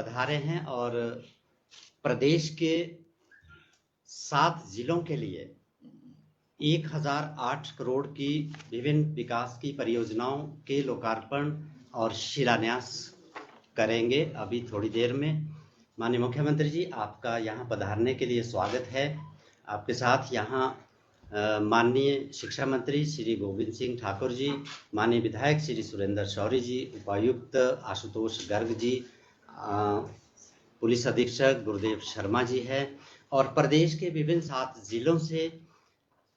पधारे हैं और प्रदेश के 7 जिलों के लिए 1008 करोड़ की विभिन्न विकास की परियोजनाओं के लोकार्पण और शिलान्यास करेंगे अभी थोड़ी देर में। माननीय मुख्यमंत्री जी, आपका यहाँ पधारने के लिए स्वागत है। आपके साथ यहाँ माननीय शिक्षा मंत्री श्री गोविंद सिंह ठाकुर जी, माननीय विधायक श्री सुरेंद्र शौरी जी, उपायुक्त आशुतोष गर्ग जी, पुलिस अधीक्षक गुरुदेव शर्मा जी है और प्रदेश के विभिन्न 7 जिलों से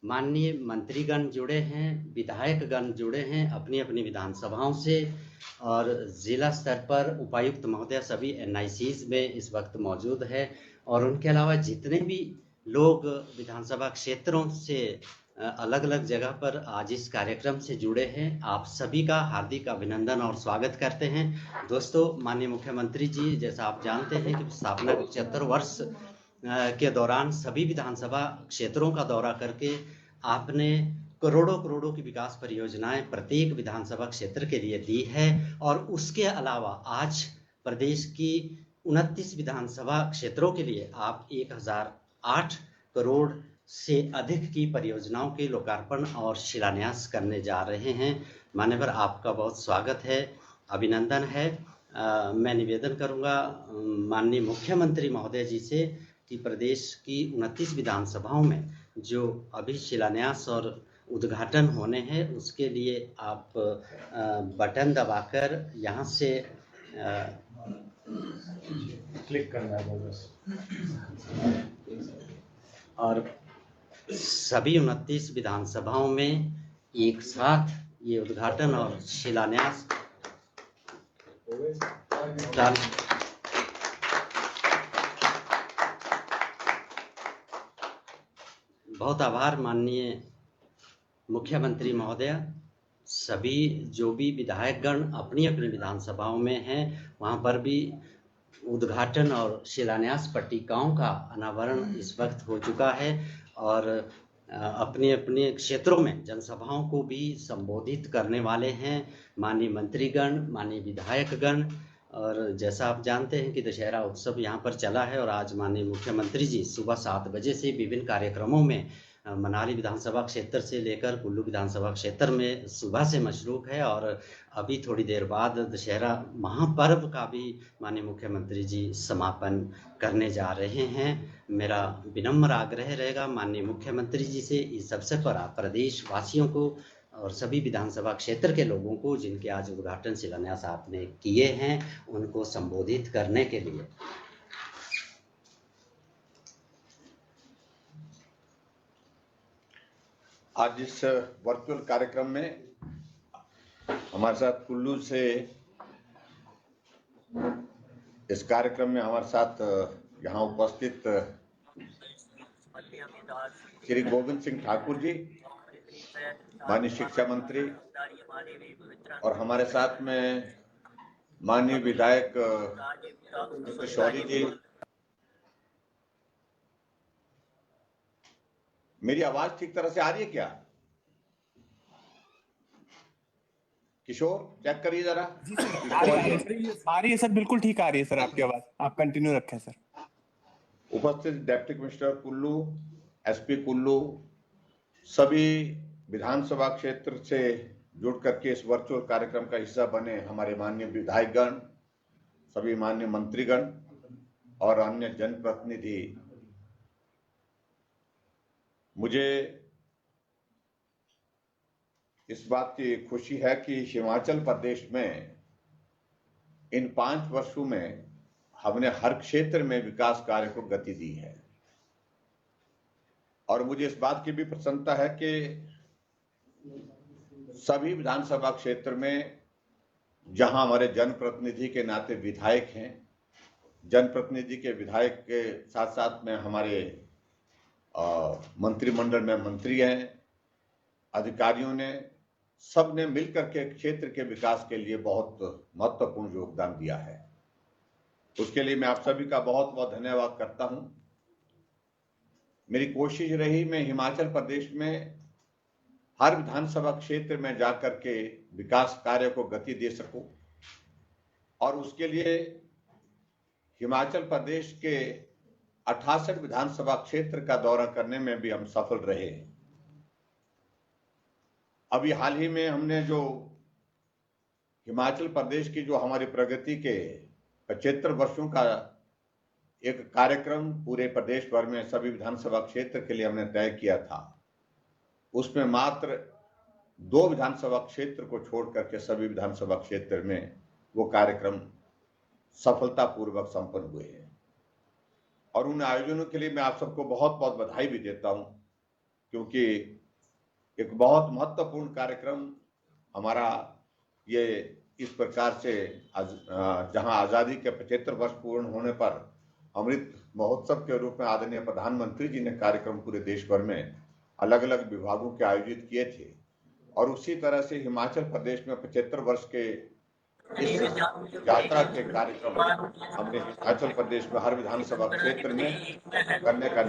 माननीय मंत्रीगण जुड़े हैं, विधायकगण जुड़े हैं अपनी अपनी विधानसभाओं से, और जिला स्तर पर उपायुक्त महोदय सभी एनआईसीज में इस वक्त मौजूद है और उनके अलावा जितने भी लोग विधानसभा क्षेत्रों से अलग अलग जगह पर आज इस कार्यक्रम से जुड़े हैं, आप सभी का हार्दिक अभिनंदन और स्वागत करते हैं। दोस्तों, माननीय मुख्यमंत्री जी, जैसा आप जानते हैं कि स्थापना के 75 वर्ष के दौरान सभी विधानसभा क्षेत्रों का दौरा करके आपने करोड़ों करोड़ों की विकास परियोजनाएं प्रत्येक विधानसभा क्षेत्र के लिए दी है और उसके अलावा आज प्रदेश की 29 विधानसभा क्षेत्रों के लिए आप 1008 करोड़ से अधिक की परियोजनाओं के लोकार्पण और शिलान्यास करने जा रहे हैं। माननीय आपका बहुत स्वागत है, अभिनंदन है। मैं निवेदन करूंगा माननीय मुख्यमंत्री महोदय जी से कि प्रदेश की 29 विधानसभाओं में जो अभी शिलान्यास और उद्घाटन होने हैं उसके लिए आप बटन दबाकर यहाँ से क्लिक करना है बस, और सभी 29 विधानसभाओं में एक साथ ये उद्घाटन और शिलान्यास बहुत आभार माननीय मुख्यमंत्री महोदय। सभी जो भी विधायकगण अपनी अपनी विधानसभाओं में हैं वहां पर भी उद्घाटन और शिलान्यास पट्टिकाओं का अनावरण इस वक्त हो चुका है और अपने अपने क्षेत्रों में जनसभाओं को भी संबोधित करने वाले हैं माननीय मंत्रीगण, माननीय विधायकगण। और जैसा आप जानते हैं कि दशहरा उत्सव यहाँ पर चला है और आज माननीय मुख्यमंत्री जी सुबह 7 बजे से विभिन्न कार्यक्रमों में मनाली विधानसभा क्षेत्र से लेकर कुल्लू विधानसभा क्षेत्र में सुबह से मशरूफ है और अभी थोड़ी देर बाद दशहरा महापर्व का भी माननीय मुख्यमंत्री जी समापन करने जा रहे हैं। मेरा विनम्र आग्रह रहेगा माननीय मुख्यमंत्री जी से इस अवसर पर आप प्रदेश वासियों को और सभी विधानसभा क्षेत्र के लोगों को जिनके आज उद्घाटन शिलान्यास आपने किए हैं उनको संबोधित करने के लिए। आज इस वर्चुअल कार्यक्रम में हमारे साथ कुल्लू से इस कार्यक्रम में हमारे साथ यहाँ उपस्थित श्री गोविंद सिंह ठाकुर जी, माननीय शिक्षा मंत्री, और हमारे साथ में माननीय विधायक शौरी जी। मेरी आवाज ठीक तरह से आ रही है क्या? किशोर, चेक करिए जरा। आ रही है सर, बिल्कुल ठीक आ रही है सर आपकी आवाज, आप कंटिन्यू रखें सर। उपस्थित deputy commissioner Kullu, SP Kullu, सभी विधानसभा क्षेत्र से जुड़ करके इस वर्चुअल कार्यक्रम का हिस्सा बने हमारे माननीय विधायकगण, सभी माननीय मंत्रीगण और अन्य जनप्रतिनिधि, मुझे इस बात की खुशी है कि हिमाचल प्रदेश में इन 5 वर्षों में हमने हर क्षेत्र में विकास कार्य को गति दी है और मुझे इस बात की भी प्रसन्नता है कि सभी विधानसभा क्षेत्र में जहां हमारे जनप्रतिनिधि के नाते विधायक हैं, जनप्रतिनिधि के विधायक के साथ साथ में हमारे मंत्रिमंडल में मंत्री हैं, अधिकारियों ने, सब ने मिलकर के क्षेत्र के विकास के लिए बहुत महत्वपूर्ण योगदान दिया है। उसके लिए मैं आप सभी का बहुत बहुत धन्यवाद करता हूं। मेरी कोशिश रही मैं हिमाचल प्रदेश में हर विधानसभा क्षेत्र में जाकर के विकास कार्य को गति दे सकूं और उसके लिए हिमाचल प्रदेश के 68 विधानसभा क्षेत्र का दौरा करने में भी हम सफल रहे। अभी हाल ही में हमने जो हिमाचल प्रदेश की जो हमारी प्रगति के 75 वर्षों का एक कार्यक्रम पूरे प्रदेश भर में सभी विधानसभा क्षेत्र के लिए हमने तय किया था, उसमें मात्र 2 विधानसभा क्षेत्र को छोड़ करके सभी विधानसभा क्षेत्र में वो कार्यक्रम सफलतापूर्वक संपन्न हुए हैं। और उन आयोजनों के लिए मैं आप सबको बहुत बहुत बधाई भी देता हूं, क्योंकि एक बहुत महत्वपूर्ण कार्यक्रम हमारा ये इस प्रकार से जहां आजादी के 75 वर्ष पूर्ण होने पर अमृत महोत्सव के रूप में आदरणीय प्रधानमंत्री जी ने कार्यक्रम पूरे देश भर में अलग अलग विभागों के आयोजित किए थे, और उसी तरह से हिमाचल प्रदेश में 75 वर्ष के इस यात्रा के कार्यक्रम हमने हिमाचल प्रदेश में हर विधानसभा क्षेत्र में करने का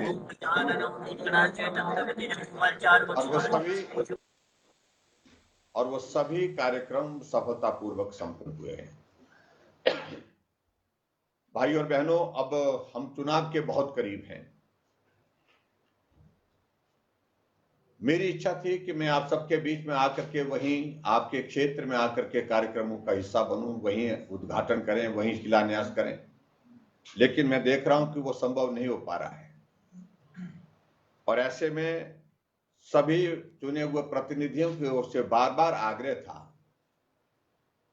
और वो सभी कार्यक्रम सफलतापूर्वक संपन्न हुए हैं। भाई और बहनों, अब हम चुनाव के बहुत करीब हैं। मेरी इच्छा थी कि मैं आप सबके बीच में आकर के वहीं आपके क्षेत्र में आकर के कार्यक्रमों का हिस्सा बनूं, वहीं उद्घाटन करें, वहीं शिलान्यास करें, लेकिन मैं देख रहा हूं कि वो संभव नहीं हो पा रहा है। और ऐसे में सभी चुने हुए प्रतिनिधियों की ओर से बार बार आग्रह था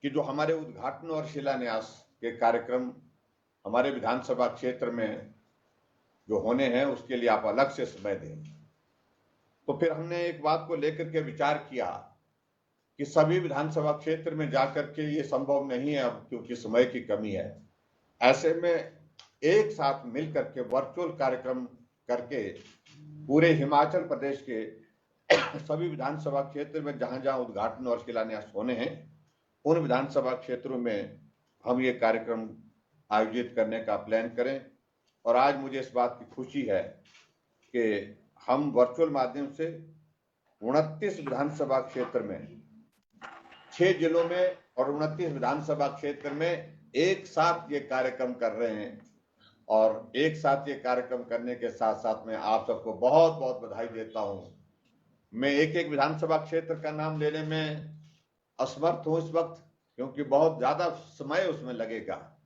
कि जो हमारे उद्घाटन और शिलान्यास के कार्यक्रम हमारे विधानसभा क्षेत्र में जो होने हैं उसके लिए आप अलग से समय दें। तो फिर हमने एक बात को लेकर के विचार किया कि सभी विधानसभा क्षेत्र में जाकर के ये संभव नहीं है अब, क्योंकि समय की कमी है। ऐसे में एक साथ मिल करके वर्चुअल कार्यक्रम करके पूरे हिमाचल प्रदेश के सभी विधानसभा क्षेत्र में जहां जहां उद्घाटन और शिलान्यास होने हैं उन विधानसभा क्षेत्रों में हम ये कार्यक्रम आयोजित करने का प्लान करें। और आज मुझे इस बात की खुशी है कि हम वर्चुअल माध्यम से 29 विधानसभा क्षेत्र में 6 जिलों में और 29 विधानसभा क्षेत्र में एक साथ ये कार्यक्रम कर रहे हैं। और एक साथ ये कार्यक्रम करने के साथ साथ मैं आप सबको बहुत बहुत बधाई देता हूं। मैं एक एक विधानसभा क्षेत्र का नाम लेने में असमर्थ हूं इस वक्त, क्योंकि बहुत ज्यादा समय उसमें लगेगा,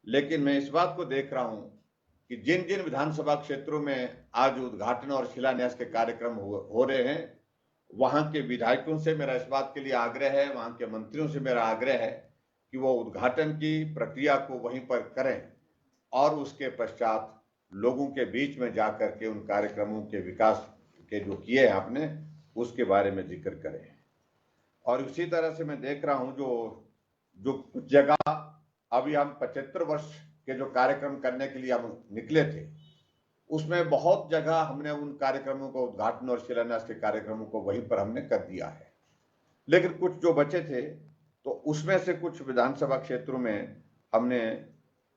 लेकिन मैं इस बात को देख रहा हूं कि जिन जिन विधानसभा क्षेत्रों में आज उद्घाटन और शिलान्यास के कार्यक्रम हो रहे हैं, वहां के विधायकों से मेरा इस बात के लिए आग्रह है, वहां के मंत्रियों से मेरा आग्रह है कि वो उद्घाटन की प्रक्रिया को वहीं पर करें और उसके पश्चात लोगों के बीच में जाकर के उन कार्यक्रमों के विकास के जो किए हैं आपने उसके बारे में जिक्र करें। और उसी तरह से मैं देख रहा हूं जो कुछ जगह अभी हम 75 वर्ष के जो कार्यक्रम करने के लिए हम निकले थे, उसमें बहुत जगह हमने उन कार्यक्रमों को उद्घाटन और शिलान्यास के कार्यक्रमों को वहीं पर हमने कर दिया है। लेकिन कुछ जो बचे थे तो उसमें से कुछ विधानसभा क्षेत्रों में हमने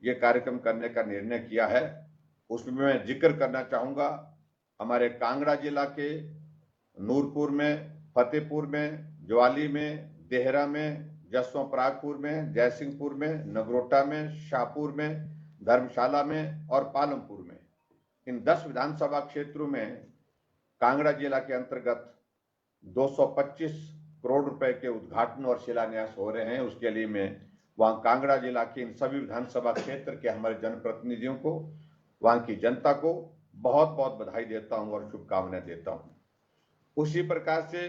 ये कार्यक्रम करने का निर्णय किया है। उसमें मैं जिक्र करना चाहूंगा हमारे कांगड़ा जिला के नूरपुर में, फतेहपुर में, ज्वाली में, देहरा में, जसवां परागपुर में, जयसिंहपुर में, नगरोटा में, शाहपुर में, धर्मशाला में और पालमपुर में। इन 10 विधानसभा क्षेत्रों में कांगड़ा जिला के अंतर्गत 225 करोड़ रुपए के उद्घाटन और शिलान्यास हो रहे हैं। उसके लिए मैं वहां कांगड़ा जिला के इन सभी विधानसभा क्षेत्र के हमारे जनप्रतिनिधियों को, वहां की जनता को बहुत बहुत बधाई देता हूं और शुभकामनाएं देता हूं। उसी प्रकार से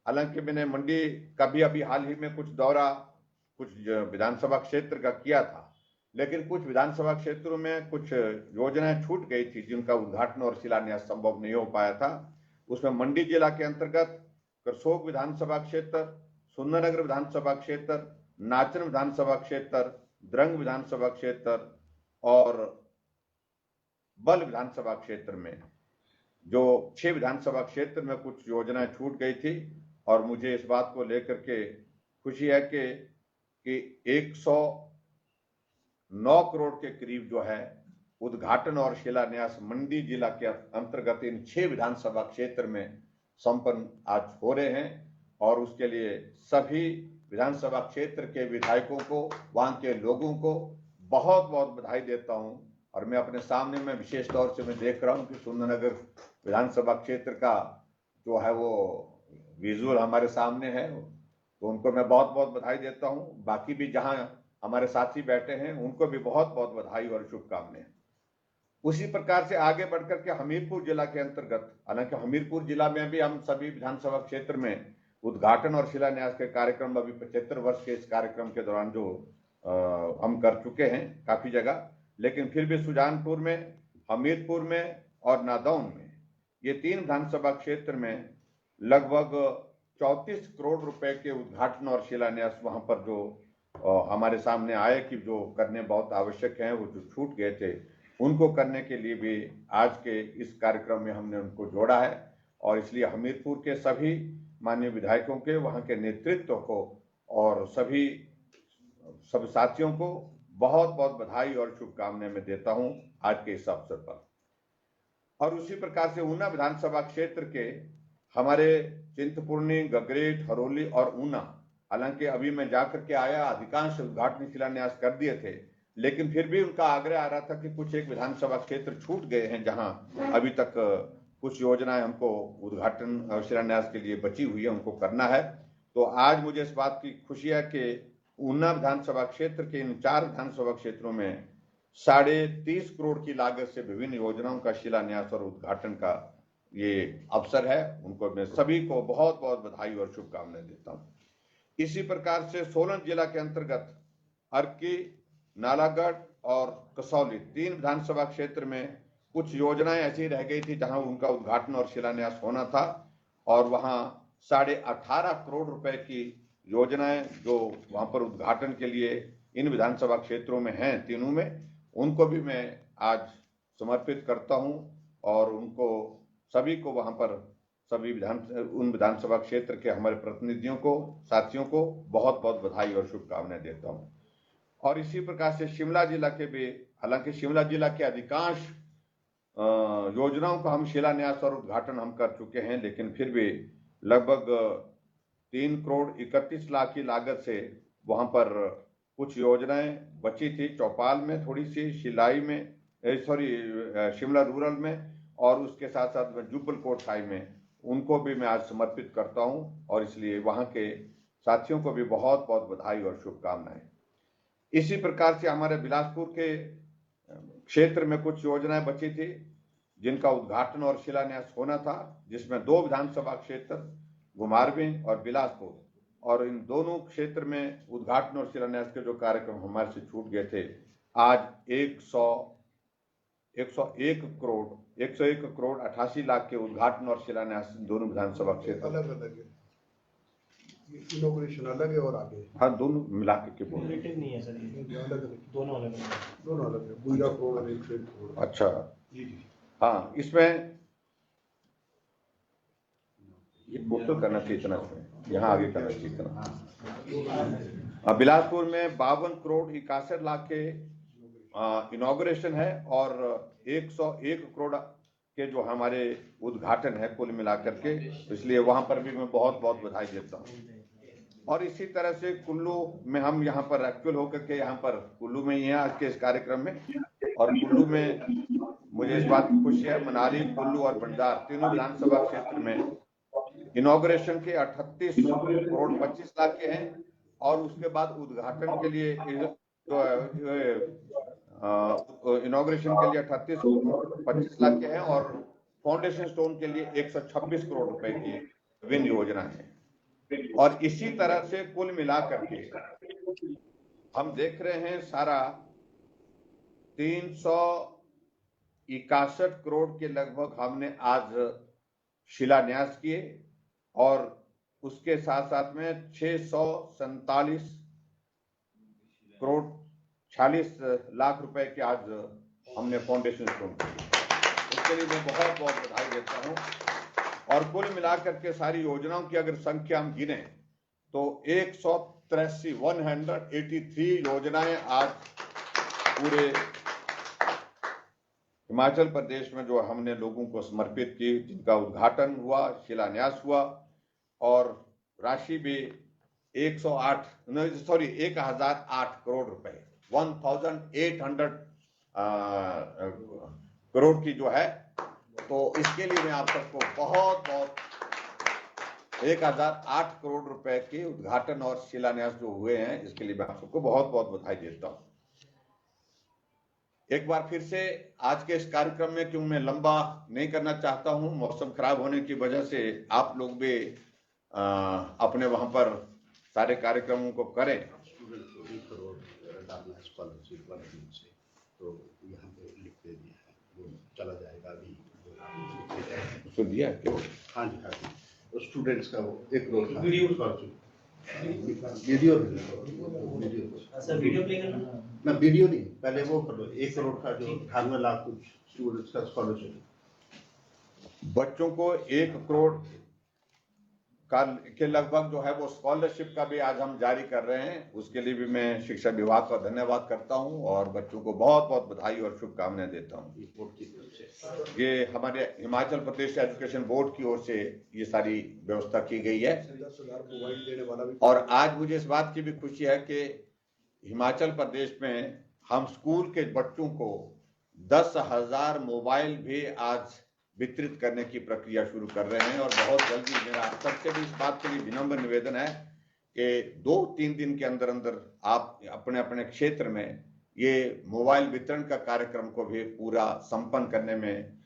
हालांकि मैंने मंडी का भी अभी हाल ही में कुछ दौरा कुछ विधानसभा क्षेत्र का किया था, लेकिन कुछ विधानसभा क्षेत्रों में कुछ योजनाएं छूट गई थी जिनका उद्घाटन और शिलान्यास संभव नहीं हो पाया था। उसमें मंडी जिला के अंतर्गत करसोग विधानसभा क्षेत्र, सुंदरनगर विधानसभा क्षेत्र, नाचन विधानसभा क्षेत्र, द्रंग विधानसभा क्षेत्र और बल विधानसभा क्षेत्र में जो 6 विधानसभा क्षेत्र में कुछ योजनाएं छूट गई थी। और मुझे इस बात को लेकर के खुशी है कि 109 करोड़ के करीब जो है उद्घाटन और शिलान्यास मंडी जिला के अंतर्गत इन 6 विधानसभा क्षेत्र में संपन्न आज हो रहे हैं। और उसके लिए सभी विधानसभा क्षेत्र के विधायकों को, वहां के लोगों को बहुत बहुत बधाई देता हूं। और मैं अपने सामने में विशेष तौर से मैं देख रहा हूं कि सुंदरनगर विधानसभा क्षेत्र का जो है वो विजुअल हमारे सामने है, तो उनको मैं बहुत बहुत बधाई देता हूं। बाकी भी जहां हमारे साथी बैठे हैं उनको भी बहुत बहुत बधाई और शुभकामनाएं। उसी प्रकार से आगे बढ़कर के हमीरपुर जिला के अंतर्गत, हालांकि हमीरपुर जिला में भी हम सभी विधानसभा क्षेत्र में उद्घाटन और शिलान्यास के कार्यक्रम अभी 75 वर्ष के इस कार्यक्रम के दौरान जो हम कर चुके हैं काफी जगह, लेकिन फिर भी सुजानपुर में, हमीरपुर में और नादौन में, ये 3 विधानसभा क्षेत्र में लगभग 34 करोड़ रुपए के उद्घाटन और शिलान्यास वहां पर जो हमारे सामने आए कि जो करने बहुत आवश्यक है, वो जो छूट गए थे उनको करने के लिए भी आज के इस कार्यक्रम में हमने उनको जोड़ा है। और इसलिए हमीरपुर के सभी माननीय विधायकों के, वहां के नेतृत्व को और सभी सब साथियों को बहुत बहुत बधाई और शुभकामनाएं मैं देता हूं आज के इस अवसर पर। और उसी प्रकार से ऊना विधानसभा क्षेत्र के हमारे चिंतपूर्णी, गगरेट, हरोली और ऊना, हालांकि अभी मैं जाकर के आया, अधिकांश उद्घाटन शिलान्यास कर दिए थे, लेकिन फिर भी उनका आग्रह आ रहा था कि कुछ एक विधानसभा क्षेत्र छूट गए हैं जहां अभी तक कुछ योजनाएं हमको उद्घाटन और शिलान्यास के लिए बची हुई है, उनको करना है। तो आज मुझे इस बात की खुशी है कि ऊना विधानसभा क्षेत्र के इन 4 विधानसभा क्षेत्रों में 30.5 करोड़ की लागत से विभिन्न योजनाओं का शिलान्यास और उद्घाटन का ये अवसर है। उनको मैं सभी को बहुत बहुत बधाई और शुभकामनाएं देता हूं। इसी प्रकार से सोलन जिला के अंतर्गत अर्की, नालागढ़ और कसौली 3 विधानसभा क्षेत्र में कुछ योजनाएं ऐसी रह गई थी जहां उनका उद्घाटन और शिलान्यास होना था, और वहां 18.5 करोड़ रुपए की योजनाएं जो वहां पर उद्घाटन के लिए इन विधानसभा क्षेत्रों में हैं, तीनों में, उनको भी मैं आज समर्पित करता हूं। और उनको सभी को वहां पर सभी उन विधानसभा क्षेत्र के हमारे प्रतिनिधियों को, साथियों को बहुत बहुत बधाई और शुभकामनाएं देता हूं। और इसी प्रकार से शिमला जिला के भी, हालांकि शिमला जिला के अधिकांश योजनाओं का हम शिलान्यास और उद्घाटन हम कर चुके हैं, लेकिन फिर भी लगभग 3 करोड़ 31 लाख की लागत से वहां पर कुछ योजनाएं बची थी। चौपाल में थोड़ी सी, शिलाई में, शिमला रूरल में, और उसके साथ साथ में जुब्बल कोटखाई में, उनको भी मैं आज समर्पित करता हूं। और इसलिए वहां के साथियों को भी बहुत बहुत बधाई और शुभकामनाएं। इसी प्रकार से हमारे बिलासपुर के क्षेत्र में कुछ योजनाएं बची थी जिनका उद्घाटन और शिलान्यास होना था, जिसमें 2 विधानसभा क्षेत्र घुमारवीं और बिलासपुर, और इन दोनों क्षेत्र में उद्घाटन और शिलान्यास के जो कार्यक्रम हमारे से छूट गए थे, आज 101 करोड़ 88 लाख के उद्घाटन और शिलान्यास दोनों विधानसभा क्षेत्र अलग अलग है, इनॉग्रेशन अलग है और आगे, हाँ दोनों मिला के बोल रहे रिलेटेड नहीं है सर, ये अलग अलग, दोनों अलग अलग हैं। दोनों अलग है, 12 करोड़ और 101 करोड़। अच्छा, जी जी। हाँ, इसमें ये टोटल करना चाहिए इतना, इसमें यहाँ आगे करना चाहिए इतना। बिलासपुर में 52 करोड़ 61 लाख के इनॉग्रेशन है, और 101 करोड़ के जो हमारे उद्घाटन है कुल मिलाकर के, इसलिए वहां पर भी मैं बहुत बहुत बधाई देता हूँ। और इसी तरह से कुल्लू में हम यहाँ पर एक्चुअल होकर के यहाँ पर कुल्लू में ही हैं आज के इस कार्यक्रम में, और कुल्लू में मुझे इस बात की खुशी है, मनाली, कुल्लू और बंजार तीनों विधानसभा क्षेत्र में इनॉग्रेशन के 38 करोड़ 25 लाख के हैं, और उसके बाद उद्घाटन के लिए इनॉग्रेशन के लिए 38 करोड़ 25 लाख के हैं, और फाउंडेशन स्टोन के लिए 126 करोड़ रुपए की विभिन्न योजना है। और इसी तरह से कुल मिलाकर के हम देख रहे हैं सारा 361 करोड़ के लगभग हमने आज शिलान्यास किए, और उसके साथ साथ में 647 करोड़ 46 लाख रुपए के आज हमने फाउंडेशन स्टोन किए। उसके लिए मैं बहुत बहुत बधाई देता हूं। और कुल मिलाकर के सारी योजनाओं की अगर संख्या हम गिने तो 183 योजनाएं आज पूरे हिमाचल प्रदेश में जो हमने लोगों को समर्पित की, जिनका उद्घाटन हुआ, शिलान्यास हुआ, और राशि भी 1008 करोड़ रुपए 1800 करोड़ की जो है, तो इसके लिए मैं आप सबको बहुत बहुत 1008 करोड़ रुपए के उद्घाटन और शिलान्यास जो हुए हैं, इसके लिए मैं आप सबको बहुत बहुत बधाई देता हूं। एक बार फिर से आज के इस कार्यक्रम में, क्यों मैं लंबा नहीं करना चाहता हूं, मौसम खराब होने की वजह से आप लोग भी अपने वहां पर सारे कार्यक्रमों को करें। स्टूडेंट को 1 करोड़ डालना है स्कॉलरशिप वाले दिन से, तो यहाँ पे लिख दे दिया है, वो चला जाएगा अभी। उसको दिया है क्यों? हाँ जी, हाँ जी, तो स्टूडेंट्स का वो 1 करोड़ का video scholarship, video sir video play करना ना, वीडियो नहीं, पहले वो कर लो 1 करोड़ का जो 98 लाख कुछ स्टूडेंट्स का स्कॉलरशिप। बच्चों को 1 करोड़ का के लगभग जो है वो स्कॉलरशिप का भी आज हम जारी कर रहे हैं। उसके लिए भी मैं शिक्षा विभाग का धन्यवाद करता हूं और बच्चों को बहुत बहुत बधाई और शुभकामनाएं देता हूं। ये हमारे हिमाचल प्रदेश एजुकेशन बोर्ड की ओर से ये सारी व्यवस्था की गई है। मोबाइल देने वाला भी, और आज मुझे इस बात की भी खुशी है कि हिमाचल प्रदेश में हम स्कूल के बच्चों को 10,000 मोबाइल भी आज वितरित करने की प्रक्रिया शुरू कर रहे हैं। और बहुत जल्दी मेरा आप सबसे भी इस बात के लिए विनम्र निवेदन है कि 2-3 दिन के अंदर अंदर आप अपने अपने क्षेत्र में ये मोबाइल वितरण का कार्यक्रम को भी पूरा संपन्न करने में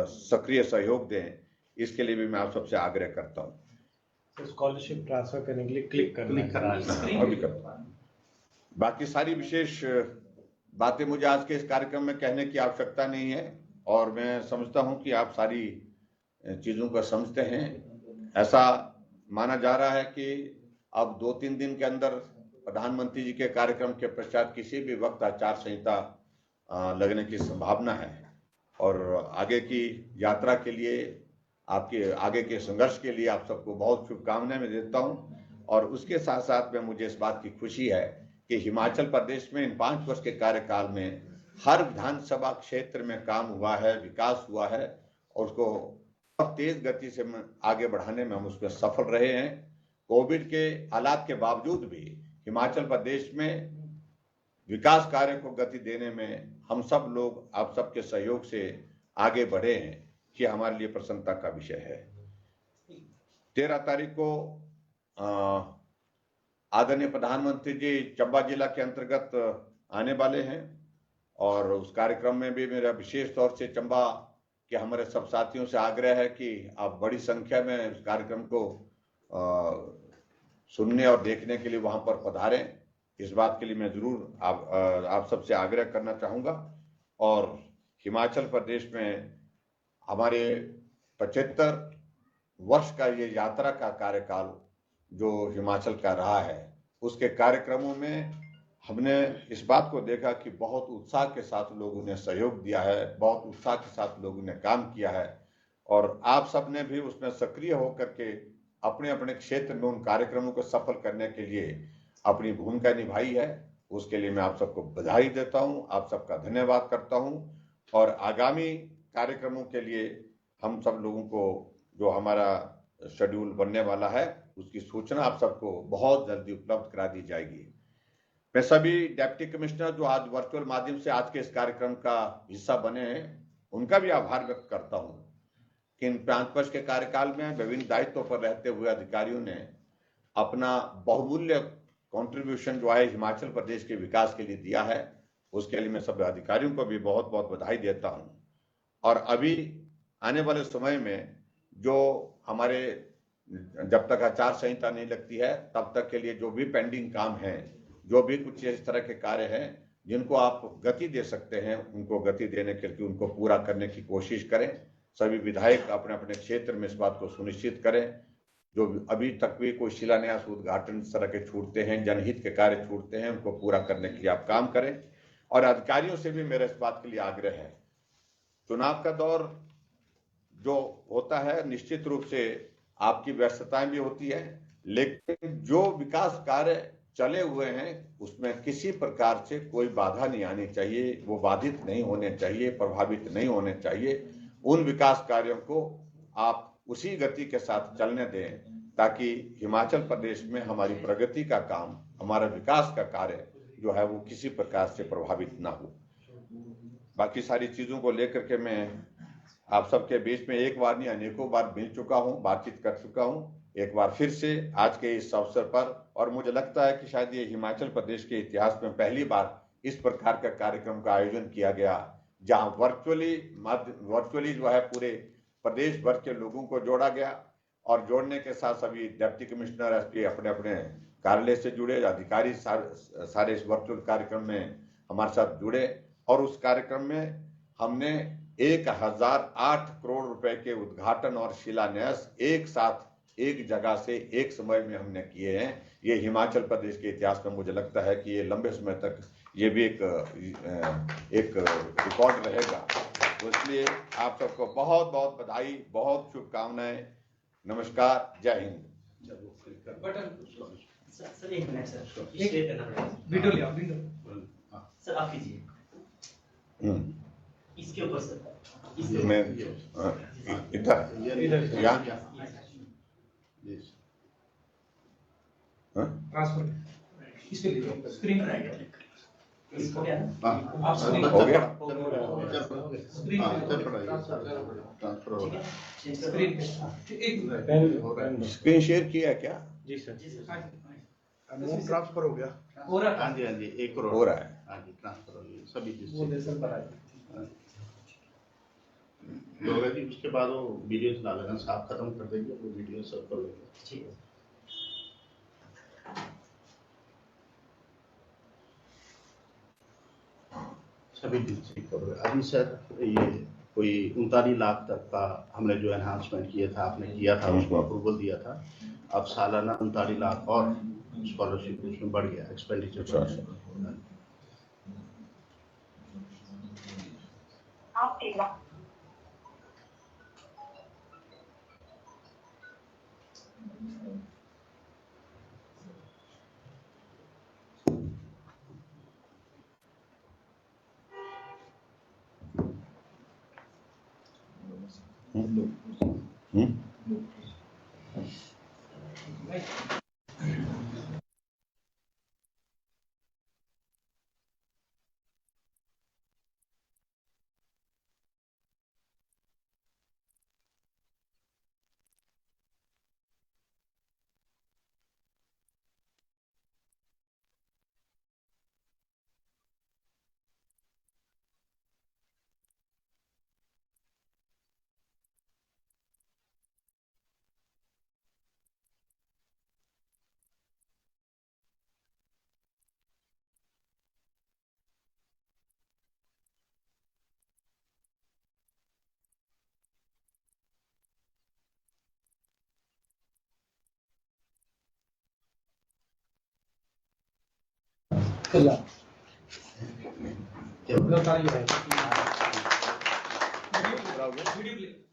सक्रिय सहयोग दें। इसके लिए भी मैं आप सबसे आग्रह करता हूँ। स्कॉलरशिप ट्रांसफर करने के लिए क्लिक करना है। बाकी सारी विशेष बातें मुझे आज के इस कार्यक्रम में कहने की आवश्यकता नहीं है और मैं समझता हूं कि आप सारी चीजों को समझते हैं। ऐसा माना जा रहा है कि अब 2-3 दिन के अंदर प्रधानमंत्री जी के कार्यक्रम के पश्चात किसी भी वक्त आचार संहिता लगने की संभावना है और आगे की यात्रा के लिए, आपके आगे के संघर्ष के लिए आप सबको बहुत शुभकामनाएं मैं देता हूं। और उसके साथ साथ में मुझे इस बात की खुशी है कि हिमाचल प्रदेश में इन 5 वर्ष के कार्यकाल में हर विधानसभा क्षेत्र में काम हुआ है, विकास हुआ है और उसको बहुत तेज गति से आगे बढ़ाने में हम उसमें सफल रहे हैं। कोविड के हालात के बावजूद भी हिमाचल प्रदेश में विकास कार्य को गति देने में हम सब लोग आप सबके सहयोग से आगे बढ़े हैं, कि हमारे लिए प्रसन्नता का विषय है। 13 तारीख को आदरणीय प्रधानमंत्री जी चंबा जिला के अंतर्गत आने वाले हैं और उस कार्यक्रम में भी मेरा विशेष तौर से चंबा के हमारे सब साथियों से आग्रह है कि आप बड़ी संख्या में उस कार्यक्रम को सुनने और देखने के लिए वहां पर पधारें। इस बात के लिए मैं जरूर आप सबसे आग्रह करना चाहूंगा। और हिमाचल प्रदेश में हमारे 75 वर्ष का ये यात्रा का कार्यकाल जो हिमाचल का रहा है, उसके कार्यक्रमों में हमने इस बात को देखा कि बहुत उत्साह के साथ लोगों ने सहयोग दिया है, बहुत उत्साह के साथ लोगों ने काम किया है और आप सब ने भी उसमें सक्रिय होकर के अपने अपने क्षेत्र में उन कार्यक्रमों को सफल करने के लिए अपनी भूमिका निभाई है। उसके लिए मैं आप सबको बधाई देता हूं, आप सबका धन्यवाद करता हूं और आगामी कार्यक्रमों के लिए हम सब लोगों को जो हमारा शेड्यूल बनने वाला है उसकी सूचना आप सबको बहुत जल्दी उपलब्ध करा दी जाएगी। मैं सभी डिप्टी कमिश्नर जो आज वर्चुअल माध्यम से आज के इस कार्यक्रम का हिस्सा बने हैं उनका भी आभार व्यक्त करता हूं कि इन 5 वर्ष के कार्यकाल में विभिन्न दायित्वों पर रहते हुए अधिकारियों ने अपना बहुमूल्य कंट्रीब्यूशन जो है हिमाचल प्रदेश के विकास के लिए दिया है। उसके लिए मैं सब अधिकारियों को भी बहुत बहुत बधाई देता हूं। और अभी आने वाले समय में जो हमारे जब तक आचार संहिता नहीं लगती है तब तक के लिए जो भी पेंडिंग काम है, जो भी कुछ इस तरह के कार्य हैं जिनको आप गति दे सकते हैं, उनको गति देने के लिए उनको पूरा करने की कोशिश करें। सभी विधायक अपने अपने क्षेत्र में इस बात को सुनिश्चित करें। जो अभी तक भी कोई शिलान्यास उद्घाटन इस तरह के छूटते हैं, जनहित के कार्य छूटते हैं, उनको पूरा करने के लिए आप काम करें। और अधिकारियों से भी मेरा इस बात के लिए आग्रह है, चुनाव का दौर जो होता है निश्चित रूप से आपकी व्यस्तताएं भी होती है, लेकिन जो विकास कार्य चले हुए हैं उसमें किसी प्रकार से कोई बाधा नहीं आनी चाहिए, वो बाधित नहीं होने चाहिए, प्रभावित नहीं होने चाहिए। उन विकास कार्यों को आप उसी गति के साथ चलने दें ताकि हिमाचल प्रदेश में हमारी प्रगति का काम, हमारा विकास का कार्य जो है वो किसी प्रकार से प्रभावित ना हो। बाकी सारी चीजों को लेकर के मैं आप सबके बीच में एक बार नहीं अनेकों बार मिल चुका हूं, बातचीत कर चुका हूं। एक बार फिर से आज के इस अवसर पर, और मुझे लगता है कि शायद ये हिमाचल प्रदेश के इतिहास में पहली बार इस प्रकार का कार्यक्रम का आयोजन किया गया, जहां वर्चुअली जो है पूरे प्रदेश भर के लोगों को जोड़ा गया, और जोड़ने के साथ सभी डिप्टी कमिश्नर, एसपी अपने अपने कार्यालय से जुड़े, अधिकारी सारे इस वर्चुअल कार्यक्रम में हमारे साथ जुड़े, और उस कार्यक्रम में हमने 1008 करोड़ रुपए के उद्घाटन और शिलान्यास एक साथ एक जगह से एक समय में हमने किए हैं। ये हिमाचल प्रदेश के इतिहास में मुझे लगता है कि ये लंबे समय तक ये भी एक रिकॉर्ड रहेगा। तो इसलिए आप सबको बहुत बहुत बधाई, बहुत शुभकामनाएं। नमस्कार, जय हिंद। सर एक मिनट सर, स्टे करना पड़ेगा। वीडियो ले आओ, वीडियो सर आप कीजिए इसके ऊपर सर, इसके मैं इधर यहाँ ट्रांसफर इस पे ले लो, स्क्रीन पर आएगा। इसको क्या ना आप हो गया। स्क्रीन ट्रांसफर स्क्रीन शेयर किया क्या? जी सर। अमाउंट ट्रांसफर हो गया। हो रहा हाँ जी, हाँ जी, 1 करोड़ हो रहा है। हाँ जी, ट्रांसफर हो गया सभी वो लेसन पर आएगा। होगा जी। उसके बाद वो वीडियो चला लेना, साफ खत्म कर देंगे, वो वीडियो सब कर लेंगे। ठीक है सभी डिस्ट्रिक्ट कवर। अभी सर ये कोई 39 लाख तक का हमने जो एनहांसमेंट किया था, आपने किया था, उसको अप्रूवल दिया था। अब सालाना 39 लाख और स्कॉलरशिप उसमें बढ़ गया, एक्सपेंडिचर बढ़ गया। आप ठीक है।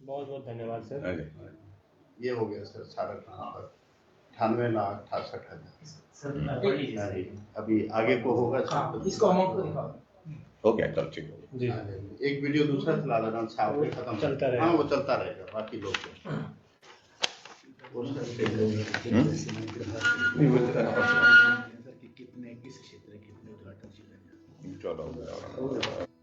बहुत बहुत धन्यवाद सर। ये हो गया सर सारा ट्रांसफर 98,68,000। सर अभी आगे को होगा सर। इसको अमाउंट को दिखाओ। हो गया, चल ठीक है। जी एक वीडियो दूसरा चला लेना, साफ में खत्म चलता रहेगा। हाँ वो चलता रहेगा, बाकी लोग कितने किस क्षेत्र कितने उद्घाटन चलो।